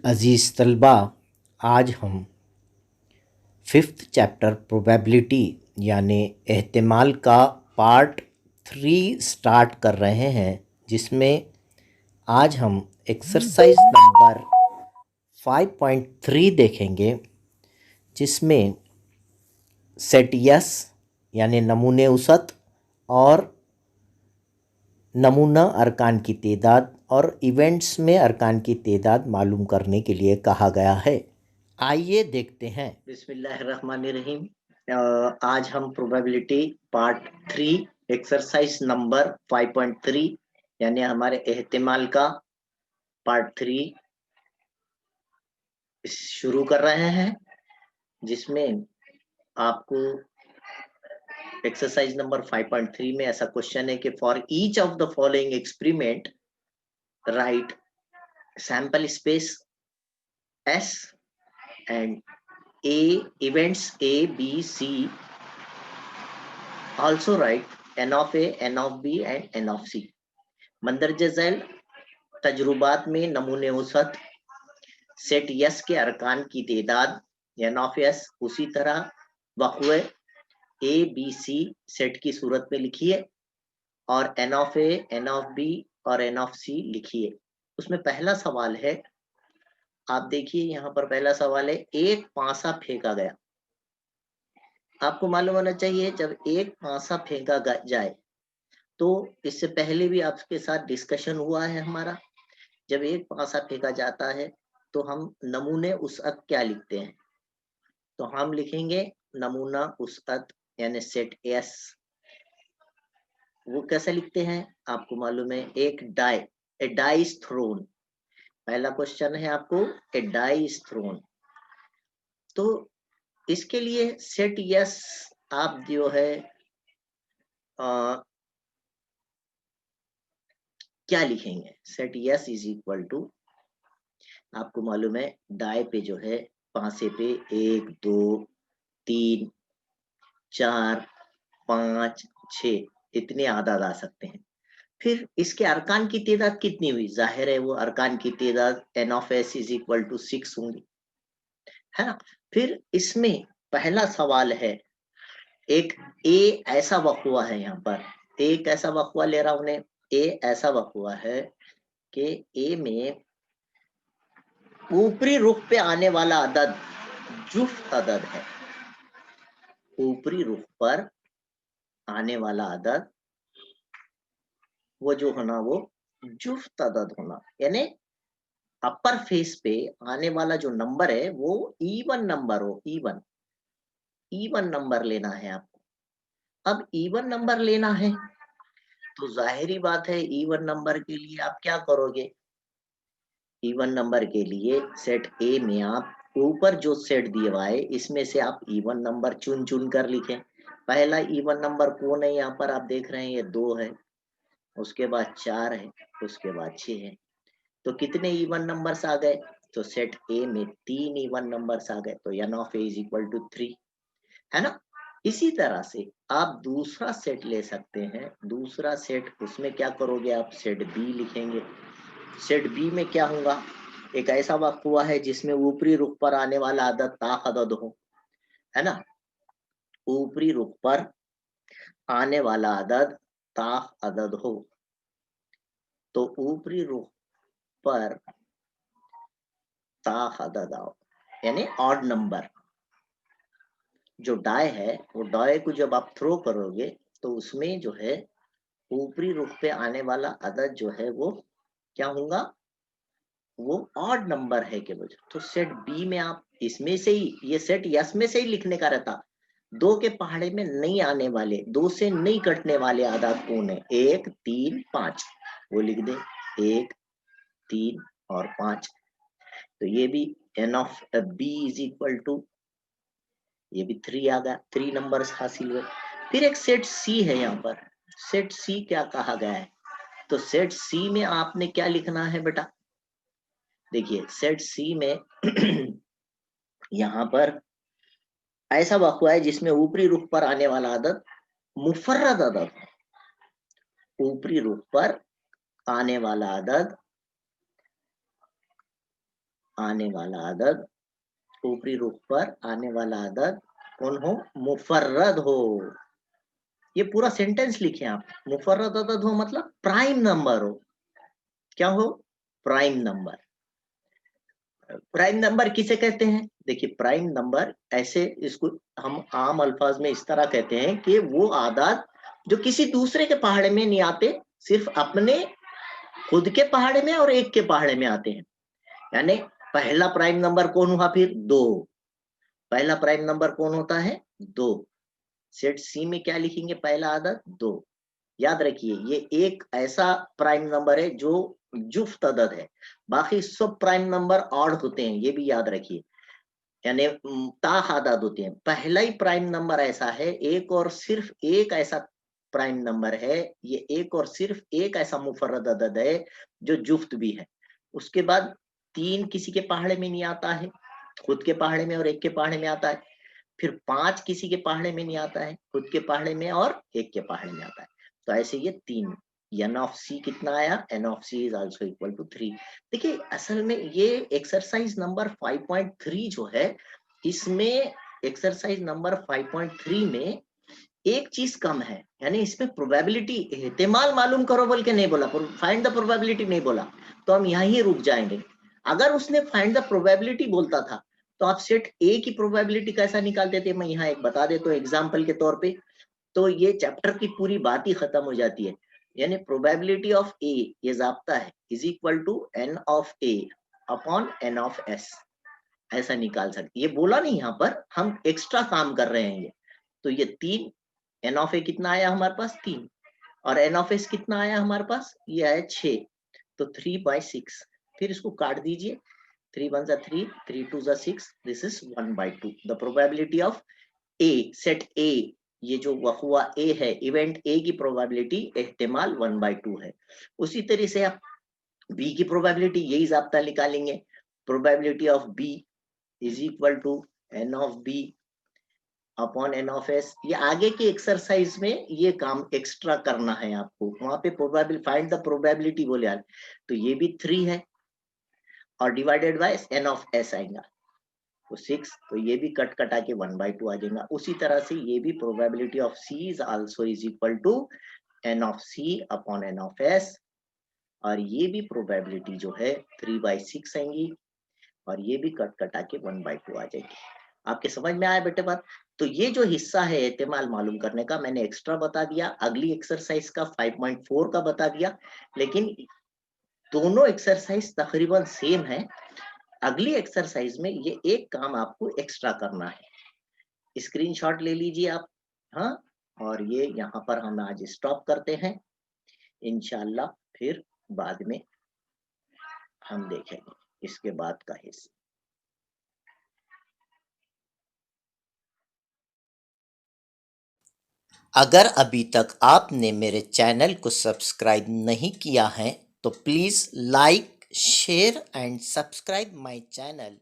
अज़ीज़ तलबा, आज हम 5th चैप्टर प्रोबेबिलिटी यानी एहतिमाल का पार्ट 3 स्टार्ट कर रहे हैं, जिसमें आज हम एक्सरसाइज नंबर 5.3 देखेंगे, जिसमें सेट यस यानी नमूने औसत और नमूना अरकान की तादाद और इवेंट्स में अरकान की तादाद मालूम करने के लिए कहा गया है। आइए देखते हैं। बिस्मिल्लाहिर्रहमानिर्रहीम। आज हम प्रोबेबिलिटी पार्ट 3 एक्सरसाइज नंबर 5.3 यानी हमारे एहतिमाल का पार्ट 3 शुरू कर रहे हैं, जिसमें आपको एक्सरसाइज नंबर 5.3 में ऐसा क्वेश्चन है कि for each of the following experiment right sample space S and A events A, B, C. Also write N of A, N of B and N of C. मंदरजे Zail तजुर्बात में नमूने औसत set yes के अरकान की तादाद N of S उसी तरह वक़्वे A, B, C set की सूरत में लिखिए और N of A, N of B और N of C लिखिए। उसमें पहला सवाल है, आप देखिए यहाँ पर पहला सवाल है, एक पासा फेंका गया। आपको मालूम होना चाहिए जब एक पासा फेंका जाए, तो इससे पहले भी आपके साथ डिस्कशन हुआ है हमारा। जब एक पासा फेंका जाता है तो हम नमूने उसअत क्या लिखते हैं? तो हम लिखेंगे नमूना उसअत यानी सेट एस। वो कैसे लिखते हैं आपको मालूम है, एक die, a die is thrown. पहला क्वेश्चन है आपको, ए डाई इज थ्रोन। तो इसके लिए सेट यस आप जो है क्या लिखेंगे? Set S is equal to, आपको मालूम है डाई पे जो है पासे पे 1, 2, 3, 4, 5, 6 इतने आदाद आ सकते हैं। फिर इसके अरकान की तादाद कितनी हुई? जाहिर है वो अरकान की तादाद n of S is equal to 6 होंगी, है ना। फिर इसमें पहला सवाल है, एक ए ऐसा वक़्वा है, यहाँ पर एक ऐसा वक़्वा ले रहा हूं, ए ऐसा वक़्वा है कि ए में ऊपरी रुख पे आने वाला अदद जुफ्त अदद है। ऊपरी रुख पर आने वाला अदद वो जो होना वो जुफ्त अदद होना, यानी अपर फेस पे आने वाला जो नंबर है वो इवन नंबर हो। इवन नंबर लेना है आपको। अब इवन नंबर लेना है तो जाहिरी बात है, इवन नंबर के लिए आप क्या करोगे? इवन नंबर के लिए सेट ए में आप ऊपर जो सेट दिए हुआ है इसमें से आप इवन नंबर चुन चुन कर लिखें। पहला इवन नंबर कौन है? यहाँ पर आप देख रहे हैं ये 2 है, उसके बाद 4 है, उसके बाद 6 है। तो कितने इवन नंबर्स आ गए? तो सेट ए में 3 इवन नंबर्स आ गए, तो n of A is equal to 3, है ना। इसी तरह से आप दूसरा सेट ले सकते हैं। दूसरा सेट, उसमें क्या करोगे आप? सेट बी लिखेंगे। सेट बी में क्या होगा? एक ऐसा वक़्वा है जिसमें ऊपरी रुख पर आने वाला अदद ताक अदद हो, है ना। ऊपरी रुख पर आने वाला अदद ताक अदद हो, तो ऊपरी रुख पर ताक अदद आओ यानी ऑड नंबर। जो डाई है वो डाई को जब आप थ्रो करोगे तो उसमें जो है ऊपरी रुख पे आने वाला अदद जो है वो क्या होगा? वो ऑड नंबर है के वजह। तो सेट बी में आप इसमें से ही, ये सेट यस में से ही लिखने का रहता। 2 के पहाड़े में नहीं आने वाले, 2 से नहीं कटने वाले आदाद कौन है? 1, 3, 5, वो लिख दे 1, 3 और 5। तो ये भी n of B is equal to, ये भी 3 आ गया, 3 नंबर्स हासिल हुए। फिर एक सेट सी है, यहाँ पर सेट सी क्या कहा गया है? तो सेट सी में आपने क्या लिखना है बेटा? देखिए सेट सी में यहाँ पर ऐसा वक़्वा है जिसमें ऊपरी रुख पर आने वाला अदद मुफर्रद अदद है। ऊपरी रुख पर आने वाला अदद आने वाला अदद, ऊपरी रुख पर आने वाला अदद कौन हो? मुफर्रद हो। ये पूरा सेंटेंस लिखें आप। मुफर्रद अदद हो मतलब प्राइम नंबर हो। क्या हो? Prime number. प्राइम नंबर किसे कहते हैं? देखिए, प्राइम नंबर ऐसे इसको हम आम अल्फाज में इस तरह कहते हैं कि वो आदाद जो किसी दूसरे के पहाड़े में नहीं आते, सिर्फ अपने खुद के पहाड़े में और एक के पहाड़े में आते हैं। यानी पहला प्राइम नंबर कौन हुआ? फिर 2। पहला प्राइम नंबर कौन होता है? 2। सेट सी में क्या लिखेंगे? पहला आदद 2। याद रखिए, ये एक ऐसा प्राइम नंबर है जो जुफ्त अदद है। बाकी सब प्राइम नंबर ऑड होते हैं, ये भी याद रखिए। यानी तादाद होते हैं। पहला ही प्राइम नंबर ऐसा है, एक और सिर्फ एक ऐसा प्राइम नंबर है, ये एक और सिर्फ एक ऐसा मुफर्रद अदद है जो जुफ्त भी है। उसके बाद 3 किसी के पहाड़े में नहीं आता है, खुद के पहाड़े में और एक के पहाड़े में आता है। फिर 5 किसी के पहाड़े में नहीं आता है, खुद के पहाड़े में और एक के पहाड़े में आता है। तो ऐसे ये 3। n ऑफ c कितना आया? n of c is also equal to 3। देखिए, असल में ये एक्सरसाइज नंबर 5.3 जो है, इसमें एक्सरसाइज नंबर 5.3 में एक चीज कम है। यानी इसमें प्रोबेबिलिटी, एहतिमाल मालूम करो बोल के नहीं बोला, फाइंड द प्रोबेबिलिटी नहीं बोला, तो हम यहीं रुक जाएंगे। अगर उसने फाइंड द प्रोबेबिलिटी बोलता था तो आप सेट ए की प्रोबेबिलिटी कैसा निकालते थे? मैं यहाँ एक बता देता हूँ एग्जाम्पल के तौर पे, तो ये चैप्टर की पूरी बात ही खत्म हो जाती है। यानी प्रोबेबिलिटी ऑफ ए, ये जाब्ता है, is equal to n of a upon n of s। ऐसा निकाल सकते। ये बोला नहीं, यहाँ पर हम एक्स्ट्रा काम कर रहे हैं ये। तो ये 3, n ऑफ a कितना आया हमारे पास? 3। और n ऑफ s कितना आया हमारे पास? ये आया 6। तो 3/6। फिर इसको काट दीजिए। 3 1 3, 3 2 6, this is 1/2। The probability of A, set ए, ये जो हुआ ए है, इवेंट ए की प्रोबेबिलिटी एहतिमाल 1/2 है। उसी तरह से आप बी की प्रोबेबिलिटी यही जाब्ता निकालेंगे। Probability of B is equal to n of B upon n of s। ये आगे की एक्सरसाइज में ये काम एक्स्ट्रा करना है आपको। वहां पे प्रोबेबिलिटी, फाइंड द प्रोबेबिलिटी बोले यार, तो ये भी 3 है और divided by n of s आएगा तो 6। तो ये भी कट कटा के 1/2 आ जाएगा। उसी तरह से ये भी probability of c is also is equal to n of c upon n of s। और ये भी प्रोबेबिलिटी जो है 3/6 आएंगी और ये भी कट कटा के 1/2 आ जाएगी। आपके समझ में आया बेटे बात? तो ये जो हिस्सा है एहतिमाल मालूम करने का, मैंने एक्स्ट्रा बता दिया। अगली एक्सरसाइज का 5.4 का बता दिया, लेकिन दोनों एक्सरसाइज तकरीबन सेम है। अगली एक्सरसाइज में ये एक काम आपको एक्स्ट्रा करना है। स्क्रीनशॉट ले लीजिए आप। हाँ, और ये यहाँ पर हम आज स्टॉप करते हैं। इंशाल्लाह फिर बाद में हम देखेंगे इसके बाद का हिस्सा। अगर अभी तक आपने मेरे चैनल को सब्सक्राइब नहीं किया है तो please like, share and subscribe my channel.